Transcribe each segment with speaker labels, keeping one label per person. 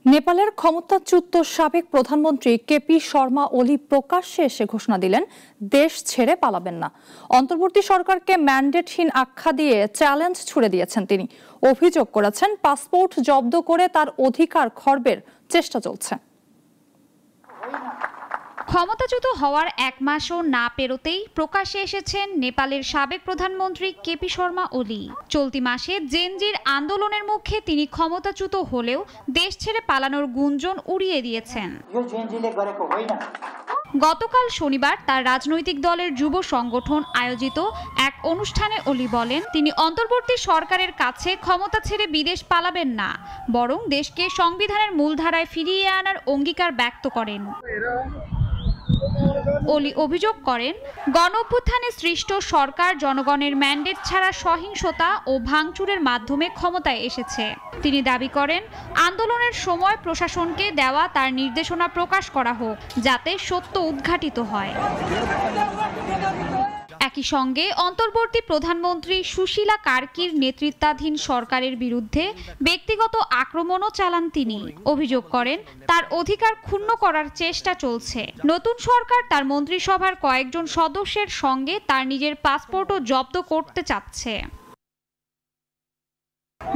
Speaker 1: নেপালের ক্ষমতাচ্যুত সাবেক প্রধানমন্ত্রী কেপি শর্মা ওলি প্রকাশ্যে এসে ঘোষণা দিলেন, দেশ ছেড়ে পালাবেন না। অন্তর্বর্তী সরকারকে ম্যান্ডেটহীন আখ্যা দিয়ে চ্যালেঞ্জ ছুড়ে দিয়েছেন তিনি। অভিযোগ করেছেন, পাসপোর্ট জব্দ করে তার অধিকার খর্বের চেষ্টা চলছে।
Speaker 2: ক্ষমতাচ্যুত হওয়ার এক মাসও না পেরোতেই প্রকাশ্যে এসেছেন নেপালের সাবেক প্রধানমন্ত্রী কেপি শর্মা ওলি। চলতি মাসে জেনজির আন্দোলনের মুখে তিনি ক্ষমতাচ্যুত হলেও দেশ ছেড়ে পালানোর গুঞ্জন উড়িয়ে দিয়েছেন। গতকাল শনিবার তার রাজনৈতিক দলের যুব সংগঠন আয়োজিত এক অনুষ্ঠানে ওলি বলেন, তিনি অন্তর্বর্তী সরকারের কাছে ক্ষমতা ছেড়ে বিদেশ পালাবেন না, বরং দেশকে সংবিধানের মূলধারায় ফিরিয়ে আনার অঙ্গীকার ব্যক্ত করেন। ওলি অভিযোগ করেন, গণঅভ্যুত্থানে সৃষ্ট সরকার জনগণের ম্যান্ডেট ছাড়া সহিংসতা ও ভাঙচুরের মাধ্যমে ক্ষমতায় এসেছে। তিনি দাবি করেন, আন্দোলনের সময় প্রশাসনকে দেওয়া তার নির্দেশনা প্রকাশ করা হোক, যাতে সত্য উদ্ঘাটিত হয়। একই সঙ্গে অন্তর্বর্তী প্রধানমন্ত্রী সুশীলা কার্কির নেতৃত্বাধীন সরকারের বিরুদ্ধে ব্যক্তিগত আক্রমণও চালান তিনি। অভিযোগ করেন, তার অধিকার ক্ষুণ্ণ করার চেষ্টা চলছে। নতুন সরকার তার মন্ত্রিসভার কয়েকজন সদস্যের সঙ্গে তার নিজের পাসপোর্টও জব্দ করতে চাচ্ছে।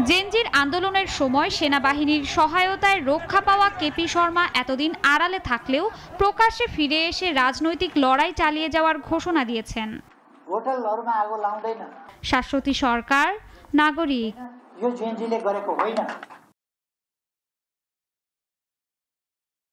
Speaker 2: জেনজির আন্দোলনের সময় সেনাবাহিনীর সহায়তায় রক্ষা পাওয়া কেপি শর্মা এতদিন আড়ালে থাকলেও প্রকাশ্যে ফিরে এসে রাজনৈতিক লড়াই চালিয়ে যাওয়ার ঘোষণা দিয়েছেন। শাশ্বতী সরকার, নাগরিক।